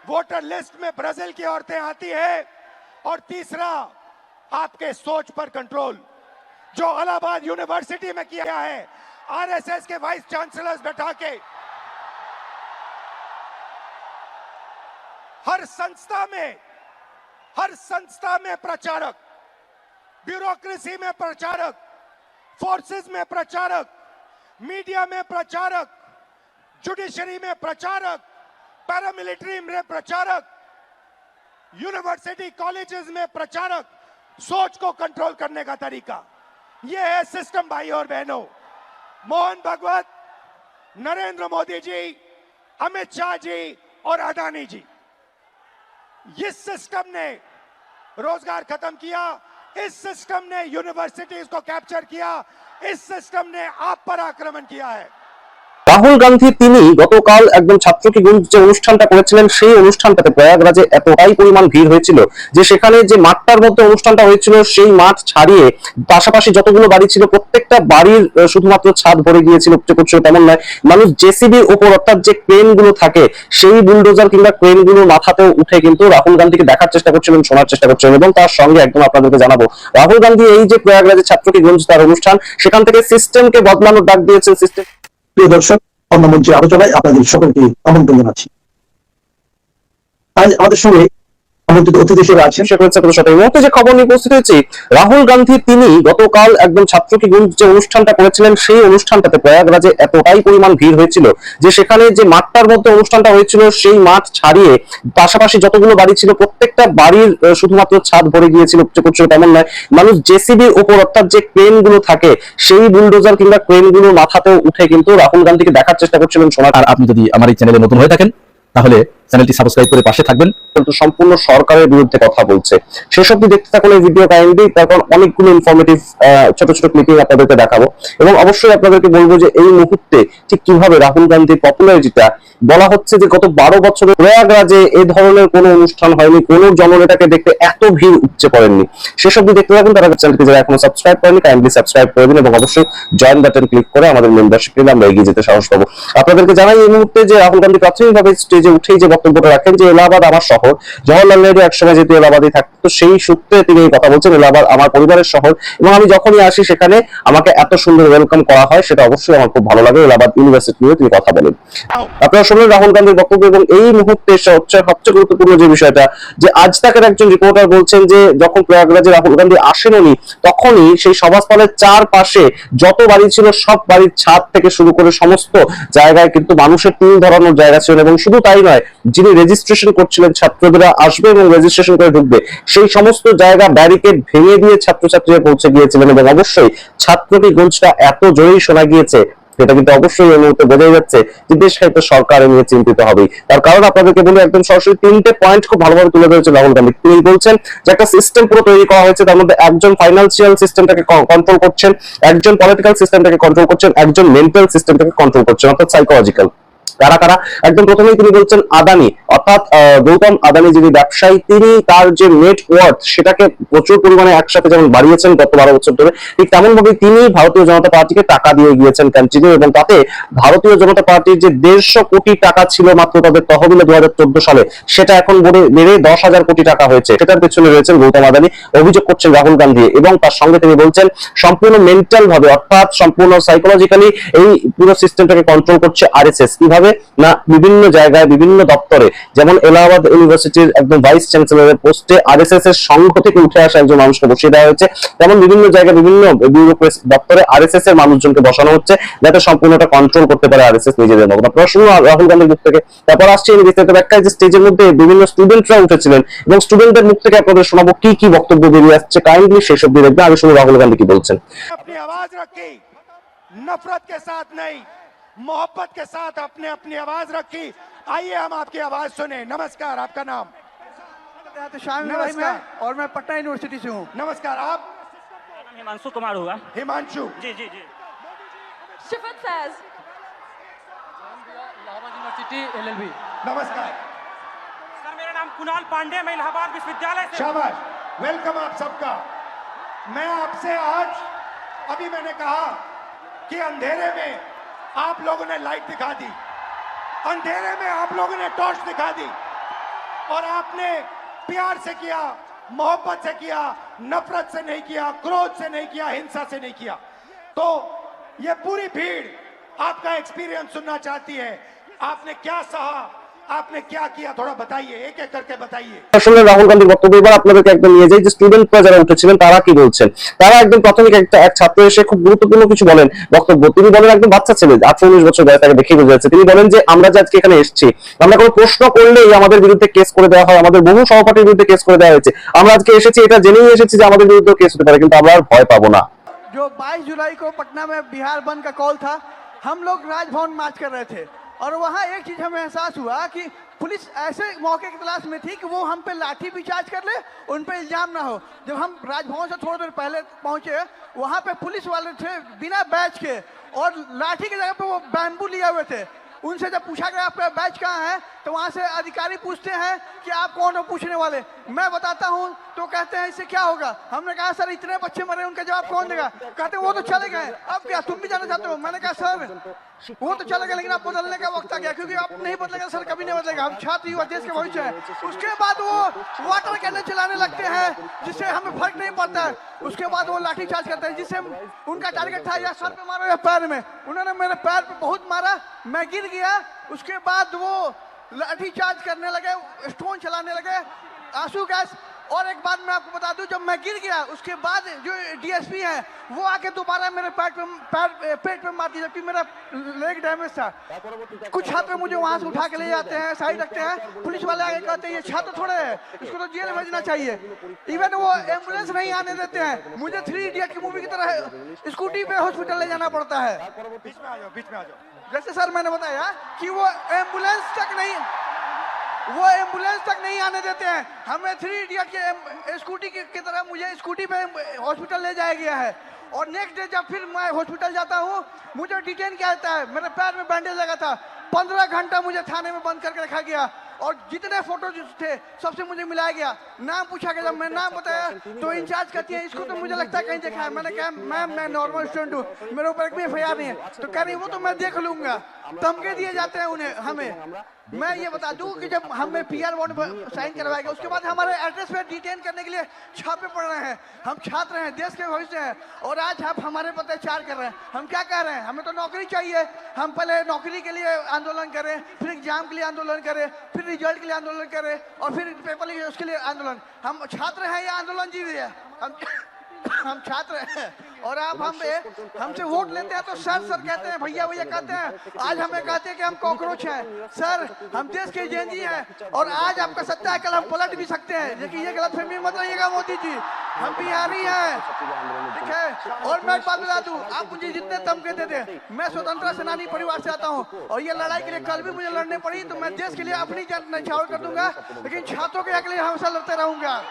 Voter list में Brazil की औरतें आती है, और तीसरा आपके सोच पर कंट्रोल जो इलाहाबाद यूनिवर्सिटी में किया है आरएसएस के वाइस चांसलर्स बैठा के। हर संस्था में प्रचारक, ब्यूरोक्रेसी में प्रचारक, फोर्सेस में प्रचारक, मीडिया में प्रचारक, जुडिशरी में प्रचारक, पैरामिलिट्री में प्रचारक, यूनिवर्सिटी कॉलेजेस में प्रचारक, सोच को कंट्रोल करने का तरीका यह है सिस्टम। भाई और बहनों, मोहन भगवत, नरेंद्र मोदी जी, अमित शाह जी और अडानी जी, इस सिस्टम ने रोजगार खत्म किया, इस सिस्टम ने यूनिवर्सिटीज को कैप्चर किया, इस सिस्टम ने आप पर आक्रमण किया है। রাহুল গান্ধী তিনি গতকাল একদম ছাত্রকে গুঞ্জ যে অনুষ্ঠানটা করেছিলেন সেই অনুষ্ঠানটাতে প্রয়াগরাজে এতটাই পরিমাণ ভিড় হয়েছিল যে সেখানে যে মাঠটার মধ্যে অনুষ্ঠানটা হয়েছিল সেই মাঠ ছাড়িয়ে পাশাপাশি যতগুলো বাড়ি ছিল প্রত্যেকটা বাড়ির শুধুমাত্র ছাদ ভরে গিয়েছিল, তেমন নয়, মানুষ জেসিবির উপর অর্থাৎ যে ক্রেন গুলো থাকে সেই বুলডোজার কিংবা ক্রেন গুলো মাথাতেও উঠে কিন্তু রাহুল গান্ধীকে দেখার চেষ্টা করছিলেন, শোনার চেষ্টা করছিলেন। এবং তার সঙ্গে একদম আপনাদেরকে জানাবো রাহুল গান্ধী এই যে প্রয়াগরাজে ছাত্রকে গুঞ্জ তার অনুষ্ঠান, সেখান থেকে সিস্টেমকে বদলানোর ডাক দিয়েছেন। সিস্টেম প্রিয় দর্শক, অন্য মঞ্চে আলোচনায় আপনাদের সকলকে আমন্ত্রণ জানাচ্ছি। আজ আমাদের সঙ্গে আমন্ত্রিত অতিথি হিসেবে আছেন যে খবর নিয়ে উপস্থিত হয়েছি, রাহুল গান্ধী তিনি গতকাল একদম ছাত্রকে গুঞ্জ যে অনুষ্ঠানটা করেছিলেন সেই অনুষ্ঠানটাতে প্রয়াগরাজে এতটাই পরিমাণ ভিড় হয়েছিল যে সেখানে যে মাঠটার মধ্যে অনুষ্ঠানটা হয়েছিল সেই মাঠ ছাড়িয়ে পাশাপাশি যতগুলো বাড়ি ছিল প্রত্যেকটা বাড়ির শুধুমাত্র ছাদ ভরে গিয়েছিল, তেমন নয়, মানুষ জেসিবির উপর অর্থাৎ যে ক্রেন গুলো থাকে সেই বুলডোজার কিংবা ক্রেন গুলো মাথাতেও উঠে কিন্তু রাহুল গান্ধীকে দেখার চেষ্টা করছিলেন, শোনার। আর আপনি যদি আমার এই চ্যানেলে নতুন হয়ে থাকেন তাহলে চ্যানেলটি সাবস্ক্রাইব করে পাশে থাকবেন। কিন্তু সম্পূর্ণ সরকারের বিরুদ্ধে কথা বলছে, সেসব দেখতে থাকুন এই ভিডিও কাইন্ডলি, তারপর অনেকগুলো ইনফরমেটিভ ছোট ছোট ক্লিপিং আপনাদেরকে দেখাবো এবং অবশ্যই আপনাদেরকে বলবো যে এই মুহূর্তে ঠিক কিভাবে রাহুল গান্ধীর পপুলারিটিটা বলা হচ্ছে যে গত 12 বছরে প্রয়াগরাজে এই ধরনের কোনো অনুষ্ঠান হয়নি, কোনো জননেতাকে দেখতে এত ভিড় উপচে পড়েননি। সেসব দেখতে থাকুন। তারা চ্যানেলটি যারা এখনো সাবস্ক্রাইব করেনি কাইন্ডলি সাবস্ক্রাইব করে দিন এবং অবশ্যই জয়েন বাটন ক্লিক করে আমাদের মেম্বারশিপ নিলে আমরা এগিয়ে যেতে সাহস পাবো। আপনাদেরকে জানাই এই মুহূর্তে যে রাহুল গান্ধী প্রাথমিকভাবে স্টেজে উঠেই যে বক্তব্যটা রাখেন যে এলাহাবাদ আমার শহর, জওহরলাল নেহরু একসময় যেহেতু এলাহাবাদে থাকতো সেই সূত্রে তিনি এই কথা বলছেন, এলাহাবাদ আমার পরিবারের শহর এবং আমি যখনই আসি সেখানে আমাকে এত সুন্দর ওয়েলকাম করা হয়, সেটা অবশ্যই আমার খুব ভালো লাগে। এলাহাবাদ ইউনিভার্সিটি নিয়ে তিনি কথা বলেন। আপনারা শুনলেন রাহুল গান্ধীর বক্তব্য এবং এই মুহূর্তে সবচেয়ে গুরুত্বপূর্ণ যে বিষয়টা যে আজ তাকের একজন রিপোর্টার বলছেন যে যখন প্রয়াগরাজে রাহুল গান্ধী আসেননি তখনই সেই সভাস্থলের চারপাশে যত বাড়ি ছিল সব বাড়ির ছাদ থেকে শুরু করে সমস্ত জায়গায় কিন্তু মানুষের তিল ধরানোর জায়গা ছিল এবং শুধু তাই নয়, যিনি রেজিস্ট্রেশন করছিলেন ছাত্ররা আসবে এবং রেজিস্ট্রেশন করে ঢুকবে সেই সমস্ত জায়গা ব্যারিকেড ভেঙে দিয়ে ছাত্রছাত্রীরা পৌঁছে গিয়েছিলেন এবং অবশ্যই ছাত্রটি গুঞ্জটা এত জোরেই শোনা গিয়েছে এটা কিন্তু অবশ্যই এই মুহূর্তে বোঝাই যাচ্ছে যে দেশ হয়তো সরকার নিয়ে চিন্তিত হবেই। তার কারণ আপনাদেরকে বলি একদম সরাসরি 3টে পয়েন্ট খুব ভালোভাবে তুলে ধরেছে রাহুল গান্ধী। তিনি বলছেন যে একটা সিস্টেম পুরো তৈরি করা হয়েছে, তার মধ্যে একজন ফাইন্যান্সিয়াল সিস্টেমটাকে কন্ট্রোল করছেন, একজন পলিটিক্যাল সিস্টেমটাকে কন্ট্রোল করছেন, একজন মেন্টাল সিস্টেমটাকে কন্ট্রোল করছেন অর্থাৎ সাইকোলজিক্যাল। কারা কারা? একদম প্রথমেই তিনি বলছেন আদানি অর্থাৎ গৌতম আদানি যিনি ব্যবসায়ী, তিনি তার যে নেট ওয়ার্থ সেটাকে প্রচুর পরিমাণে একসাথে যেমন বাড়িয়েছেন গত 12 বছর ধরে, ঠিক তেমন ভাবে তিনি ভারতীয় জনতা পার্টিকে টাকা দিয়ে গিয়েছেন কন্টিনিউ এবং তাতে ভারতীয় জনতা পার্টির যে 150 কোটি টাকা ছিল মাত্র তাদের তহবিলে 2014 সালে সেটা এখন বেড়ে 10,000 কোটি টাকা হয়েছে। সেটার পেছনে রয়েছেন গৌতম আদানি, অভিযোগ করছেন রাহুল গান্ধী এবং তার সঙ্গে তিনি বলছেন সম্পূর্ণ মেন্টাল ভাবে অর্থাৎ সম্পূর্ণ সাইকোলজিক্যালি এই পুরো সিস্টেমটাকে কন্ট্রোল করছে আরএসএস। কিভাবে না, বিভিন্ন জায়গায় বিভিন্ন দপ্তরে যেমন এলাহাবাদ ইউনিভার্সিটির একদম ভাইস চ্যান্সেলরের পোস্টে আরএসএস এর সংঘ থেকে উঠে আসা একজন মানুষকে বসিয়ে দেওয়া হয়েছে, তেমন বিভিন্ন জায়গায় বিভিন্ন বিউরোক্রেসি দপ্তরে আরএসএস এর মানুষজনকে বসানো হচ্ছে যাতে সম্পূর্ণটা কন্ট্রোল করতে পারে আরএসএস নিজেদের মতো। আপনারা শুনুন রাহুল গান্ধীর মুখ থেকে। তারপর আসছে এই বিস্তারিত ব্যাখ্যায় যে স্টেজের মধ্যে বিভিন্ন স্টুডেন্টরা উঠেছিলেন এবং স্টুডেন্টদের মুখ থেকে আপনাদের শোনাবো কি কি বক্তব্য বেরিয়ে আসছে, কাইন্ডলি সেসব দিয়ে দেখবেন। আগে শুনুন রাহুল গান্ধী কি বলছেন। अपनी आवाज रखी, नफरत के साथ नहीं, मोहब्बत के साथ आपने अपनी आवाज रखी। आइए हम आपकी आवाज सुने। नमस्कार, आपका नाम? नमस्कार। और मैं पटना यूनिवर्सिटी से हूँ। नमस्कार, आप? हिमांशु कुमार होगा। हिमांशु जी जी जी। शिफत फैज, इलाहाबाद यूनिवर्सिटी एलएलबी। नमस्कार। सर मेरा नाम कुणाल पांडे, मैं इलाहाबाद विश्वविद्यालय से। शाबाश, वेलकम आप सबका। मैं आपसे आज अभी मैंने कहा कि अंधेरे में आप लोगों ने लाइट दिखा दी, अंधेरे में आप लोगों ने टॉर्च दिखा दी, और आपने प्यार से किया, मोहब्बत से किया, नफरत से नहीं किया, क्रोध से नहीं किया, हिंसा से नहीं किया। तो ये पूरी भीड़ आपका एक्सपीरियंस सुनना चाहती है। आपने क्या सहा, आपने क्या किया, थोड़ा बताइए, एक एक करके बताइए। আসলে রাহুল গান্ধীর বক্তব্য এবার আপনাদেরকে একদম নিয়ে যাই যে স্টুডেন্টরা যারা উঠেছিলেন তারা কি বলছেন। তারা একদম প্রাথমিক এক ছাত্র এসে খুব গুরুত্বপূর্ণ কিছু বলেন বক্তব্য। তিনি বলেন একদম বাচ্চা ছেলে, 18-19 বছর বয়স, তাকে দেখে বোঝা যাচ্ছে। তিনি বলেন যে আমরা যে আজকে এখানে এসেছি, আমরা কোনো প্রশ্ন করলেই আমাদের বিরুদ্ধে কেস করে দেওয়া হয়, আমাদের বহু সহপাঠীর বিরুদ্ধে কেস করে দেওয়া হয়েছে। আমরা আজকে এসেছি এটা জেনেই এসেছি যে আমাদের বিরুদ্ধে কেস হতে পারে, কিন্তু আমরা আর ভয় পাবো না। जो 22 जुलाई को पटना में बिहार बंद का कॉल था, हम लोग राजभवन मार्च कर रहे थे और वहाँ एक चीज हमें एहसास हुआ कि पुलिस ऐसे मौके की तलाश में थी कि वो हम पे लाठी भी चार्ज कर ले, उन पे इल्जाम ना हो। जब हम राजभवन से थोड़ी देर पहले पहुंचे, वहाँ पे पुलिस वाले थे बिना बैच के और लाठी की जगह पे वो बैम्बू लिए हुए थे। उनसे जब पूछा गया आपका बैच कहाँ है, तो वहाँ से अधिकारी पूछते हैं कि आप कौन हो पूछने वाले। मैं बताता हूँ तो कहते हैं इससे क्या होगा। हमने कहा सर इतने बच्चे मरे, उनका जवाब कौन देगा। कहते वो तो चले गए, अब क्या तुम भी जाना चाहते हो। मैंने कहा सर वो तो चले गए, लेकिन अब बदलने का वक्त आ गया, क्योंकि अब नहीं बदलेगा सर, कभी नहीं बदलेगा। हम छात्र युवा देश के भविष्य है। उसके बाद वो वाटर कैनन चलाने लगते हैं जिससे हमें फर्क नहीं पड़ता है। उसके बाद वो लाठी चार्ज करते हैं, जिससे उनका टारगेट था या सर पे मारो या पैर में। उन्होंने मेरे पैर पे बहुत मारा, मैं गिर गया। उसके बाद वो लाठी चार्ज करने लगे, स्टोन चलाने लगे, आंसू गैस। और एक बात मैं आपको बता दूं, जब मैं गिर गया उसके बाद जो डीएसपी है वो आके दोबारा मेरे पेट पे मार दी, जबकि मेरा लेग डैमेज था। कुछ छात्र मुझे वहां से उठा के ले जाते हैं, साइड रखते हैं, पुलिस वाले आगे कहते हैं ये छात्र थोड़े हैं, इसको तो जेल भेजना चाहिए। इवन वो एम्बुलेंस नहीं आने देते हैं। मुझे 3 इडियट की मूवी की तरह स्कूटी पे हॉस्पिटल ले जाना पड़ता है। बीच में आ जाओ, बीच में आ जाओ। जैसे सर मैंने बताया कि वो एम्बुलेंस तक नहीं आने देते हैं। हमें 3 इडियट के स्कूटी की तरह मुझे स्कूटी पे हॉस्पिटल ले जाया गया है। और नेक्स्ट डे जब फिर मैं हॉस्पिटल जाता हूँ, मुझे डिटेन किया जाता है। मेरे पैर में बैंडेज लगा था, 15 घंटा मुझे थाने में बंद करके रखा गया और जितने फोटो थे सबसे मुझे मिलाया गया। नाम पूछा गया, जब मैं नाम बताया तो इंचार्ज कहती है इसको तो मुझे लगता है कहीं देखा है। मैंने कहा मैम मैं नॉर्मल स्टूडेंट हूँ, मेरे ऊपर एक भी FIR नहीं है। तो कह रही वो तो मैं देख लूंगा। धमके दिए जाते हैं उन्हें हमें। मैं ये बता दूं कि जब हमें PR बॉन्ड साइन करवाएगा उसके बाद हमारे एड्रेस पे डिटेन करने के लिए छापे पड़ रहे हैं। हम छात्र हैं, देश के भविष्य हैं और आज आप हमारे पर अत्याचार कर रहे हैं। हम क्या कह रहे हैं, हमें तो नौकरी चाहिए। हम पहले नौकरी के लिए आंदोलन करें, फिर एग्जाम के लिए आंदोलन करें, फिर रिजल्ट के लिए आंदोलन करें और फिर पेपर लिए उसके लिए आंदोलन। हम छात्र हैं, ये आंदोलन जीवी है। हम छात्र हैं और आप हमसे वोट लेते हैं तो सर कहते हैं, भैया कहते हैं। आज हमें कहते हैं कि हम कॉकरोच हैं। सर हम देश के जेनजी हैं और आज आपका सत्ता है, कल हम पलट भी सकते हैं। लेकिन ये गलतफहमी मत रहिएगा मोदी जी, हम बिहारी हैं, ठीक है। और मैं एक बात बता दूं, आप मुझे जितने धमके देते, मैं स्वतंत्रता सेनानी परिवार से आता हूं और ये लड़ाई के लिए कल भी मुझे लड़ने पड़ी तो मैं देश के लिए अपनी जान न्यौछावर कर दूंगा, लेकिन छात्रों के हक के लिए हमेशा लड़ते रहूंगा।